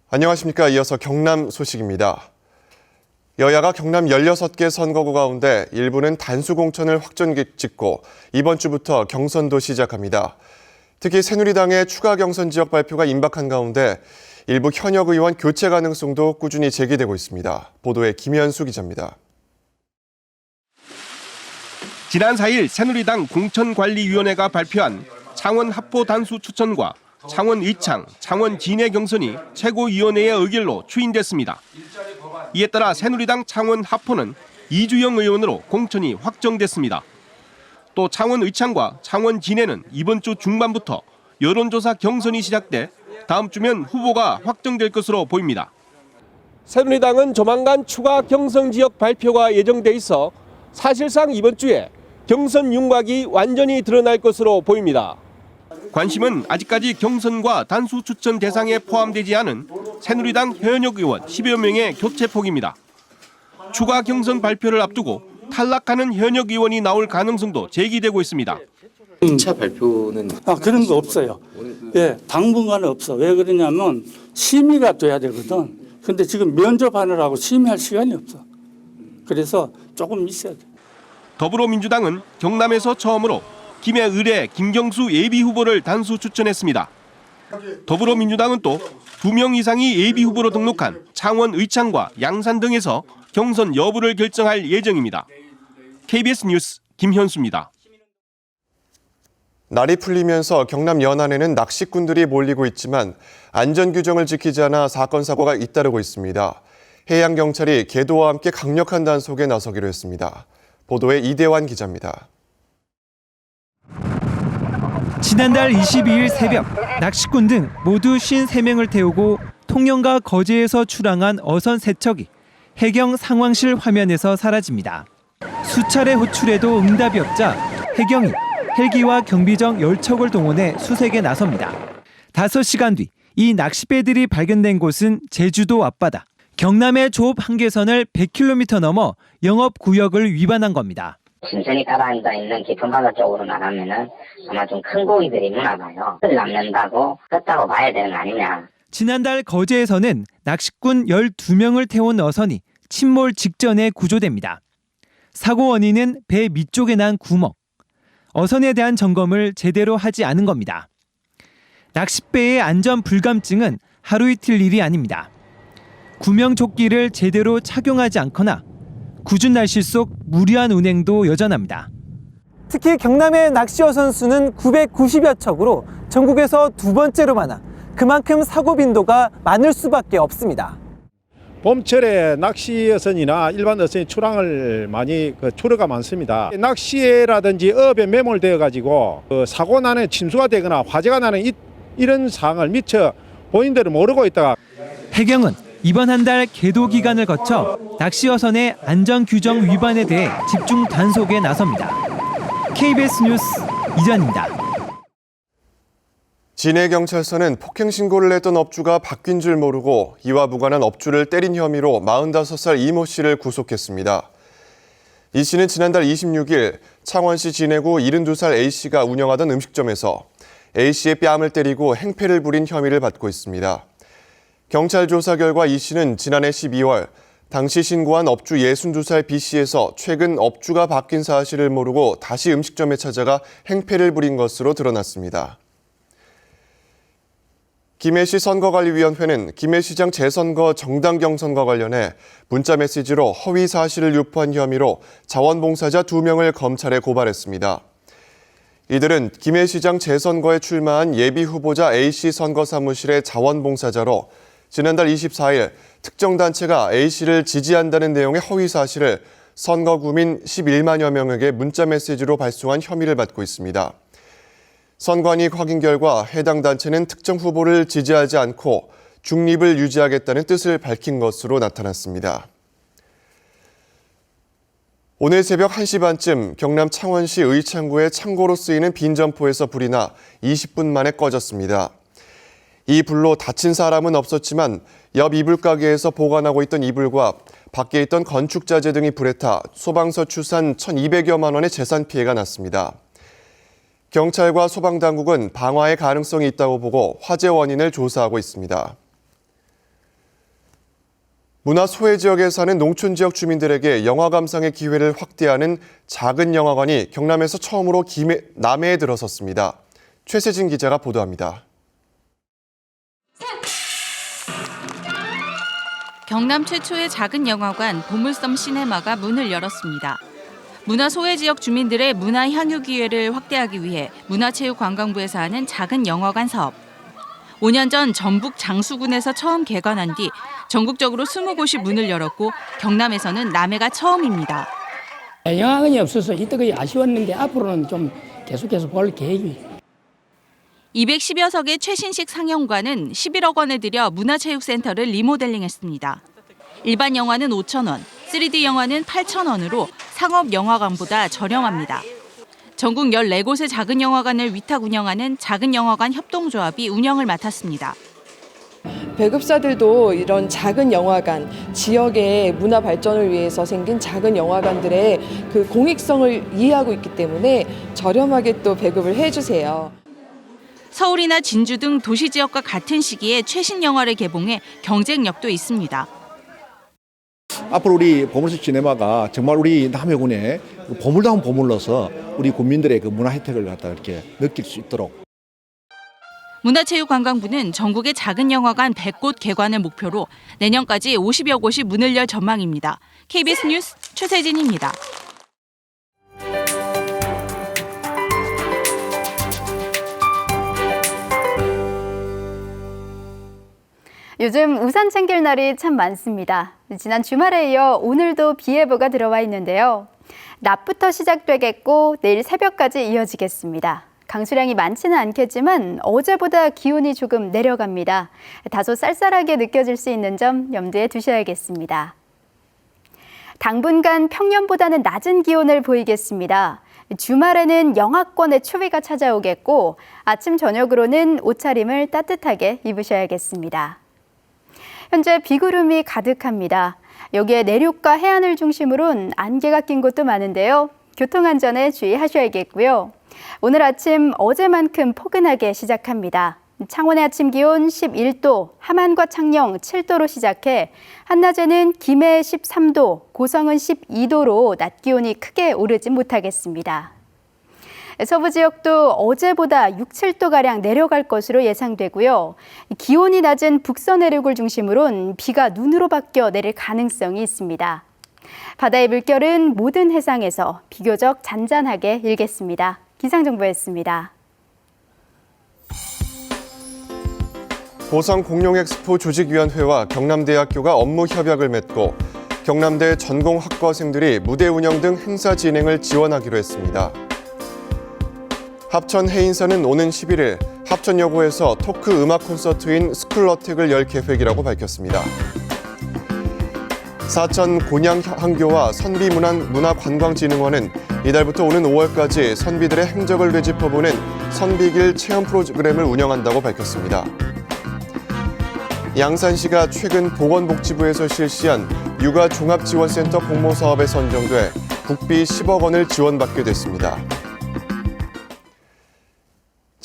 안녕하십니까. 이어서 경남 소식입니다. 여야가 경남 16개 선거구 가운데 일부는 단수 공천을 확정 짓고 이번 주부터 경선도 시작합니다. 특히 새누리당의 추가 경선 지역 발표가 임박한 가운데 일부 현역 의원 교체 가능성도 꾸준히 제기되고 있습니다. 보도에 김현수 기자입니다. 지난 4일 새누리당 공천관리위원회가 발표한 창원 합포 단수 추천과 창원 의창, 창원 진해 경선이 최고위원회의 의결로 추인됐습니다. 이에 따라 새누리당 창원 합포는 이주영 의원으로 공천이 확정됐습니다. 또 창원 의창과 창원 진해는 이번 주 중반부터 여론조사 경선이 시작돼 다음 주면 후보가 확정될 것으로 보입니다. 새누리당은 조만간 추가 경선 지역 발표가 예정돼 있어 사실상 이번 주에 경선 윤곽이 완전히 드러날 것으로 보입니다. 관심은 아직까지 경선과 단수 추천 대상에 포함되지 않은 새누리당 현역 의원 10여 명의 교체폭입니다. 추가 경선 발표를 앞두고 탈락하는 현역 의원이 나올 가능성도 제기되고 있습니다. 2차 발표는 그런 거 없어요. 예, 당분간은 없어. 왜 그러냐면 심의가 돼야 되거든. 근데 지금 면접하느라고 심의할 시간이 없어. 그래서 조금 있어야 돼. 더불어민주당은 경남에서 처음으로 김해의뢰 김경수 예비후보를 단수 추천했습니다. 더불어민주당은 또 2명 이상이 예비후보로 등록한 창원 의창과 양산 등에서 경선 여부를 결정할 예정입니다. KBS 뉴스 김현수입니다. 날이 풀리면서 경남 연안에는 낚시꾼들이 몰리고 있지만 안전규정을 지키지 않아 사건 사고가 잇따르고 있습니다. 해양경찰이 계도와 함께 강력한 단속에 나서기로 했습니다. 보도에 이대환 기자입니다. 지난달 22일 새벽 낚시꾼 등 모두 53명을 태우고 통영과 거제에서 출항한 어선 3척이 해경 상황실 화면에서 사라집니다. 수차례 호출해도 응답이 없자 해경이 헬기와 경비정 10척을 동원해 수색에 나섭니다. 5시간 뒤 이 낚싯배들이 발견된 곳은 제주도 앞바다. 경남의 조업 한계선을 100km 넘어 영업구역을 위반한 겁니다. 진선이 따라앉아 있는 깊은 바다 쪽으로 나가면은 아마 좀 큰 고기들이 있나 봐요. 남는다고 떴다고 봐야 되는 거 아니냐. 지난달 거제에서는 낚시꾼 12명을 태운 어선이 침몰 직전에 구조됩니다. 사고 원인은 배 밑쪽에 난 구멍. 어선에 대한 점검을 제대로 하지 않은 겁니다. 낚싯배의 안전 불감증은 하루 이틀 일이 아닙니다. 구명조끼를 제대로 착용하지 않거나 궂은 날씨 속 무리한 운행도 여전합니다. 특히 경남의 낚시어선 수는 990여 척으로 전국에서 두 번째로 많아 그만큼 사고 빈도가 많을 수밖에 없습니다. 봄철에 낚시어선이나 일반 어선이 출항을 많이 출어가 많습니다. 낚시라든지 어업에 매몰되어 가지고 사고 나는 침수가 되거나 화재가 나는 이런 상황을 미처 본인들은 모르고 있다가 해경은 이번 한 달 계도 기간을 거쳐 낚시어선의 안전규정 위반에 대해 집중 단속에 나섭니다. KBS 뉴스 이전입니다. 진해경찰서는 폭행 신고를 했던 업주가 바뀐 줄 모르고 이와 무관한 업주를 때린 혐의로 45살 이모 씨를 구속했습니다. 이 씨는 지난달 26일 창원시 진해구 72살 A 씨가 운영하던 음식점에서 A 씨의 뺨을 때리고 행패를 부린 혐의를 받고 있습니다. 경찰 조사 결과 이 씨는 지난해 12월 당시 신고한 업주 62살 B 씨에서 최근 업주가 바뀐 사실을 모르고 다시 음식점에 찾아가 행패를 부린 것으로 드러났습니다. 김해시 선거관리위원회는 김해시장 재선거 정당 경선과 관련해 문자메시지로 허위 사실을 유포한 혐의로 자원봉사자 2명을 검찰에 고발했습니다. 이들은 김해시장 재선거에 출마한 예비후보자 A씨 선거사무실의 자원봉사자로 지난달 24일 특정 단체가 A씨를 지지한다는 내용의 허위 사실을 선거구민 11만여 명에게 문자메시지로 발송한 혐의를 받고 있습니다. 선관위 확인 결과 해당 단체는 특정 후보를 지지하지 않고 중립을 유지하겠다는 뜻을 밝힌 것으로 나타났습니다. 오늘 새벽 1시 반쯤 경남 창원시 의창구의 창고로 쓰이는 빈점포에서 불이 나 20분 만에 꺼졌습니다. 이 불로 다친 사람은 없었지만 옆 이불 가게에서 보관하고 있던 이불과 밖에 있던 건축자재 등이 불에 타 소방서 추산 1,200여만 원의 재산 피해가 났습니다. 경찰과 소방당국은 방화의 가능성이 있다고 보고 화재 원인을 조사하고 있습니다. 문화 소외 지역에 사는 농촌 지역 주민들에게 영화 감상의 기회를 확대하는 작은 영화관이 경남에서 처음으로 남해에 들어섰습니다. 최세진 기자가 보도합니다. 경남 최초의 작은 영화관 보물섬 시네마가 문을 열었습니다. 문화 소외 지역 주민들의 문화 향유 기회를 확대하기 위해 문화체육관광부에서 하는 작은 영화관 사업. 5년 전 전북 장수군에서 처음 개관한 뒤 전국적으로 20곳이 문을 열었고 경남에서는 남해가 처음입니다. 영화관이 없어서 이때가 아쉬웠는데 앞으로는 좀 계속해서 볼 계획이. 210여 석의 최신식 상영관은 11억 원을 들여 문화체육센터를 리모델링했습니다. 일반 영화는 5,000원, 3D 영화는 8,000원으로 상업 영화관보다 저렴합니다. 전국 14곳의 작은 영화관을 위탁 운영하는 작은 영화관 협동조합이 운영을 맡았습니다. 배급사들도 이런 작은 영화관, 지역의 문화 발전을 위해서 생긴 작은 영화관들의 그 공익성을 이해하고 있기 때문에 저렴하게 또 배급을 해주세요. 서울이나 진주 등 도시 지역과 같은 시기에 최신 영화를 개봉해 경쟁력도 있습니다. 앞으로 우리 보물섬 시네마가 정말 우리 남해군에 보물다운 보물로서 우리 국민들의 그 문화 혜택을 갖다 이렇게 느낄 수 있도록. 문화체육관광부는 전국의 작은 영화관 100곳 개관을 목표로 내년까지 50여 곳이 문을 열 전망입니다. KBS 뉴스 최세진입니다. 요즘 우산 챙길 날이 참 많습니다. 지난 주말에 이어 오늘도 비 예보가 들어와 있는데요. 낮부터 시작되겠고 내일 새벽까지 이어지겠습니다. 강수량이 많지는 않겠지만 어제보다 기온이 조금 내려갑니다. 다소 쌀쌀하게 느껴질 수 있는 점 염두에 두셔야겠습니다. 당분간 평년보다는 낮은 기온을 보이겠습니다. 주말에는 영하권의 추위가 찾아오겠고 아침 저녁으로는 옷차림을 따뜻하게 입으셔야겠습니다. 현재 비구름이 가득합니다. 여기에 내륙과 해안을 중심으로는 안개가 낀 곳도 많은데요. 교통안전에 주의하셔야겠고요. 오늘 아침 어제만큼 포근하게 시작합니다. 창원의 아침 기온 11도, 함안과 창녕 7도로 시작해 한낮에는 김해 13도, 고성은 12도로 낮 기온이 크게 오르지 못하겠습니다. 서부 지역도 어제보다 6, 7도가량 내려갈 것으로 예상되고요. 기온이 낮은 북서 내륙을 중심으로는 비가 눈으로 바뀌어 내릴 가능성이 있습니다. 바다의 물결은 모든 해상에서 비교적 잔잔하게 일겠습니다. 기상정보였습니다. 고성공룡엑스포 조직위원회와 경남대학교가 업무 협약을 맺고 경남대 전공학과생들이 무대 운영 등 행사 진행을 지원하기로 했습니다. 합천 해인사는 오는 11일 합천여고에서 토크 음악 콘서트인 스쿨어택을 열 계획이라고 밝혔습니다. 사천 곤양항교와 선비문화관광진흥원은 이달부터 오는 5월까지 선비들의 행적을 되짚어보는 선비길 체험 프로그램을 운영한다고 밝혔습니다. 양산시가 최근 보건복지부에서 실시한 육아종합지원센터 공모사업에 선정돼 국비 10억 원을 지원받게 됐습니다.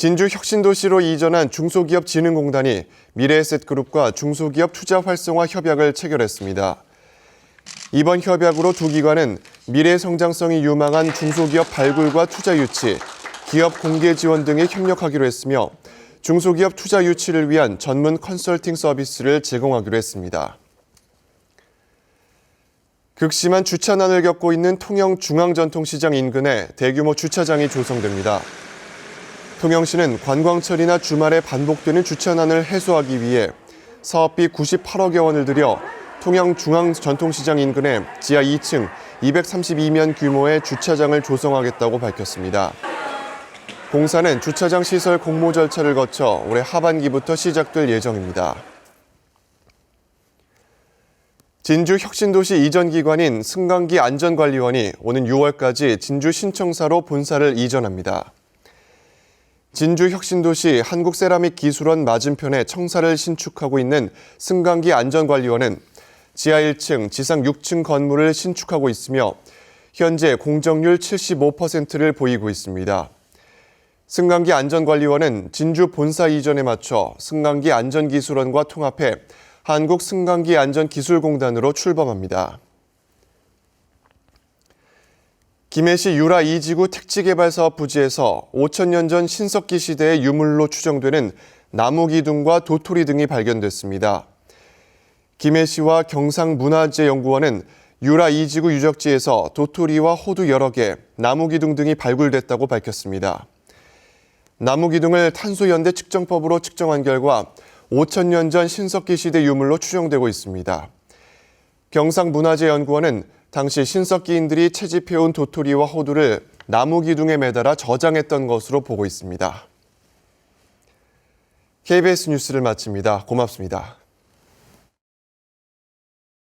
진주 혁신도시로 이전한 중소기업진흥공단이 미래에셋그룹과 중소기업 투자 활성화 협약을 체결했습니다. 이번 협약으로 두 기관은 미래 성장성이 유망한 중소기업 발굴과 투자 유치, 기업 공개 지원 등에 협력하기로 했으며 중소기업 투자 유치를 위한 전문 컨설팅 서비스를 제공하기로 했습니다. 극심한 주차난을 겪고 있는 통영 중앙전통시장 인근에 대규모 주차장이 조성됩니다. 통영시는 관광철이나 주말에 반복되는 주차난을 해소하기 위해 사업비 98억여 원을 들여 통영 중앙전통시장 인근에 지하 2층 232면 규모의 주차장을 조성하겠다고 밝혔습니다. 공사는 주차장 시설 공모 절차를 거쳐 올해 하반기부터 시작될 예정입니다. 진주 혁신도시 이전 기관인 승강기 안전관리원이 오는 6월까지 진주 신청사로 본사를 이전합니다. 진주 혁신도시 한국세라믹기술원 맞은편에 청사를 신축하고 있는 승강기 안전관리원은 지하 1층, 지상 6층 건물을 신축하고 있으며 현재 공정률 75%를 보이고 있습니다. 승강기 안전관리원은 진주 본사 이전에 맞춰 승강기 안전기술원과 통합해 한국승강기안전기술공단으로 출범합니다. 김해시 유라 2지구 택지개발사업 부지에서 5,000년 전 신석기 시대의 유물로 추정되는 나무기둥과 도토리 등이 발견됐습니다. 김해시와 경상문화재연구원은 유라 2지구 유적지에서 도토리와 호두 여러 개, 나무기둥 등이 발굴됐다고 밝혔습니다. 나무기둥을 탄소연대 측정법으로 측정한 결과 5,000년 전 신석기 시대 유물로 추정되고 있습니다. 경상문화재연구원은 당시 신석기인들이 채집해온 도토리와 호두를 나무기둥에 매달아 저장했던 것으로 보고 있습니다. KBS 뉴스를 마칩니다. 고맙습니다.